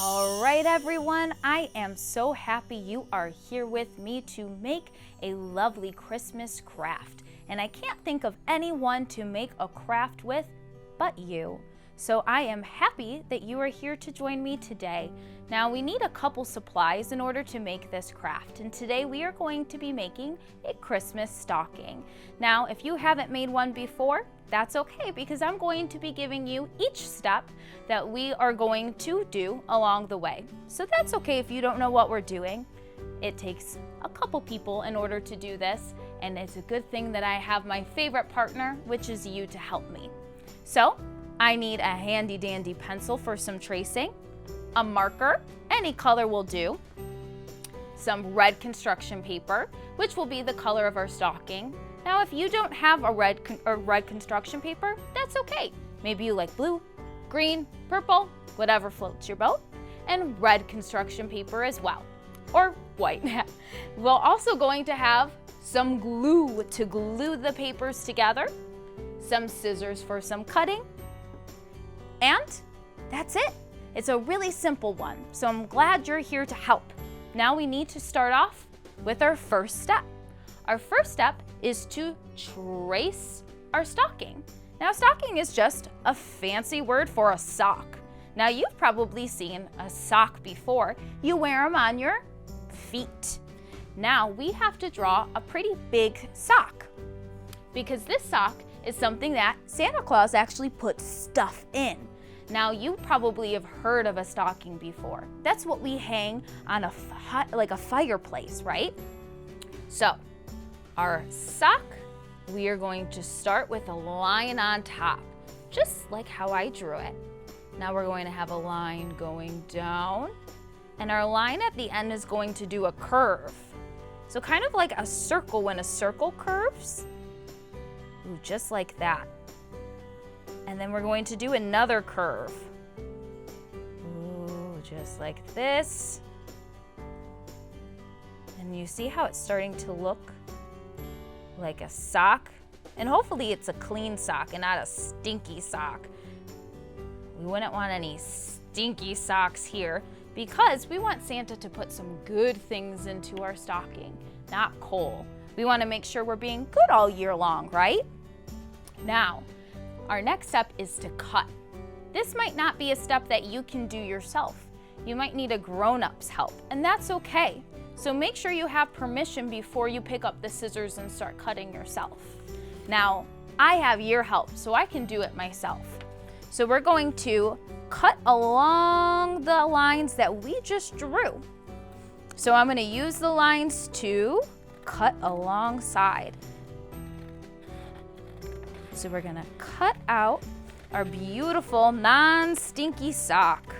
All right, everyone, I am so happy you are here with me to make a lovely Christmas craft. And I can't think of anyone to make a craft with but you. So I am happy that you are here to join me today. Now we need a couple supplies in order to make this craft, and today we are going to be making a Christmas stocking. Now if you haven't made one before, that's okay, because I'm going to be giving you each step that we are going to do along the way. So that's okay if you don't know what we're doing. It takes a couple people in order to do this, and it's a good thing that I have my favorite partner, which is you, to help me. So I need a handy dandy pencil for some tracing, a marker, any color will do, some red construction paper, which will be the color of our stocking. Now if you don't have a red construction paper, that's okay. Maybe you like blue, green, purple, whatever floats your boat, and red construction paper as well, or white. We're also going to have some glue to glue the papers together, some scissors for some cutting, and that's it. It's a really simple one, so I'm glad you're here to help. Now we need to start off with our first step. Our first step is to trace our stocking. Now stocking is just a fancy word for a sock. Now you've probably seen a sock before. You wear them on your feet. Now we have to draw a pretty big sock, because this sock is something that Santa Claus actually puts stuff in. Now you probably have heard of a stocking before. That's what we hang on like a fireplace, right? So our sock, we are going to start with a line on top, just like how I drew it. Now we're going to have a line going down, and our line at the end is going to do a curve. So kind of like a circle when a circle curves. Ooh, just like that. And then we're going to do another curve. Ooh, just like this. And you see how it's starting to look like a sock? And hopefully it's a clean sock and not a stinky sock. We wouldn't want any stinky socks here, because we want Santa to put some good things into our stocking, not coal. We want to make sure we're being good all year long, right? Now, our next step is to cut. This might not be a step that you can do yourself. You might need a grown-up's help, and that's okay. So make sure you have permission before you pick up the scissors and start cutting yourself. Now, I have your help, so I can do it myself. So we're going to cut along the lines that we just drew. So I'm going to use the lines to cut alongside. So we're gonna cut out our beautiful non-stinky sock.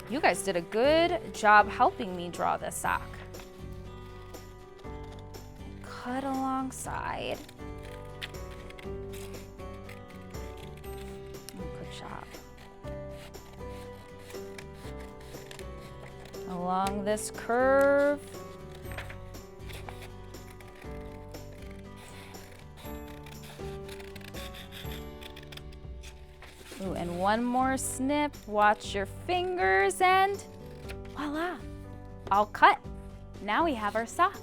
You guys did a good job helping me draw this sock. Cut alongside. Good job. Along this curve. Ooh, and one more snip, watch your fingers, and voila, all cut. Now we have our sock.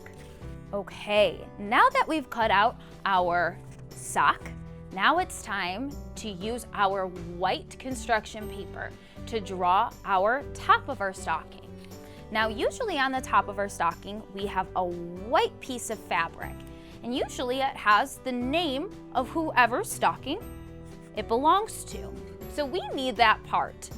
Okay, now that we've cut out our sock, now it's time to use our white construction paper to draw our top of our stocking. Now usually on the top of our stocking, we have a white piece of fabric, and usually it has the name of whoever's stocking it belongs to. So we need that part.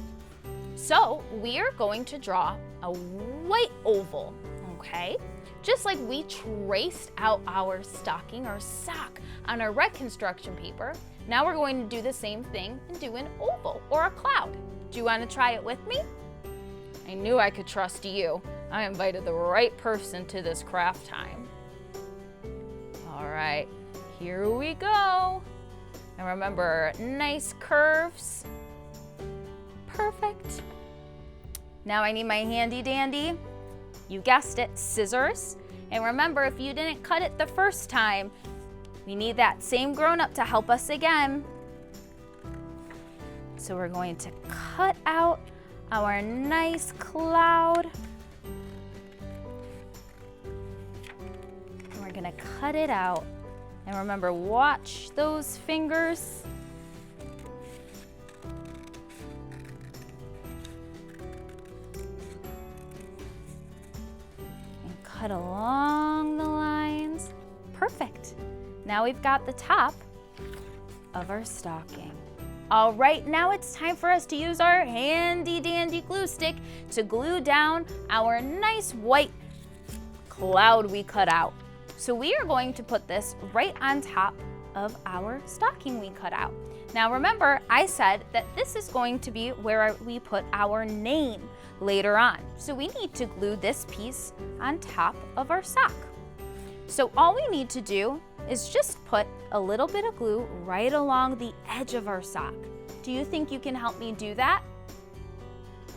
So we are going to draw a white oval, okay? Just like we traced out our stocking or sock on our red construction paper, now we're going to do the same thing and do an oval or a cloud. Do you want to try it with me? I knew I could trust you. I invited the right person to this craft time. All right, here we go. And remember, nice curves. Perfect. Now I need my handy dandy, you guessed it, scissors. And remember, if you didn't cut it the first time, we need that same grown-up to help us again. So we're going to cut out our nice cloud. And we're gonna cut it out. And remember, watch those fingers. And cut along the lines. Perfect. Now we've got the top of our stocking. All right, now it's time for us to use our handy dandy glue stick to glue down our nice white cloud we cut out. So we are going to put this right on top of our stocking we cut out. Now remember, I said that this is going to be where we put our name later on. So we need to glue this piece on top of our sock. So all we need to do is just put a little bit of glue right along the edge of our sock. Do you think you can help me do that?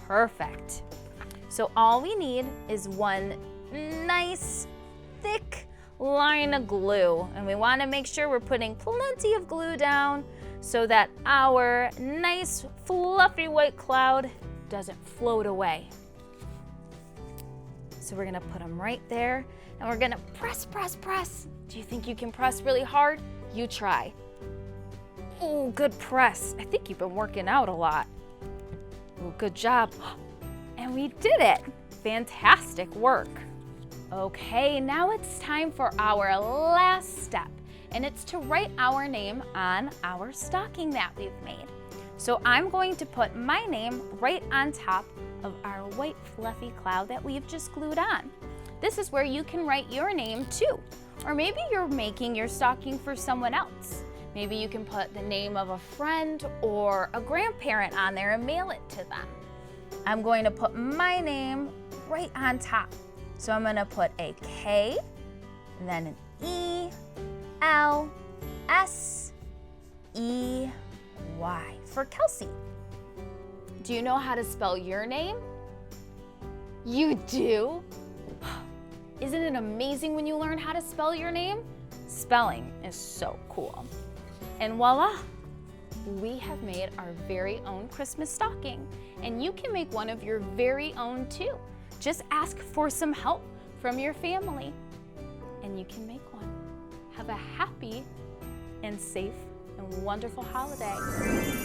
Perfect. So all we need is one nice thick line of glue, and we want to make sure we're putting plenty of glue down so that our nice fluffy white cloud doesn't float away. So we're gonna put them right there, and we're gonna press, press, press. Do you think you can press really hard? You try. Oh, good press. I think you've been working out a lot. Oh, good job. And we did it. Fantastic work. Okay, now it's time for our last step, and it's to write our name on our stocking that we've made. So I'm going to put my name right on top of our white fluffy cloud that we've just glued on. This is where you can write your name too. Or maybe you're making your stocking for someone else. Maybe you can put the name of a friend or a grandparent on there and mail it to them. I'm going to put my name right on top. So I'm gonna put a K, and then an E-L-S-E-Y for Kelsey. Do you know how to spell your name? You do? Isn't it amazing when you learn how to spell your name? Spelling is so cool. And voila, we have made our very own Christmas stocking. And you can make one of your very own too. Just ask for some help from your family, and you can make one. Have a happy and safe and wonderful holiday.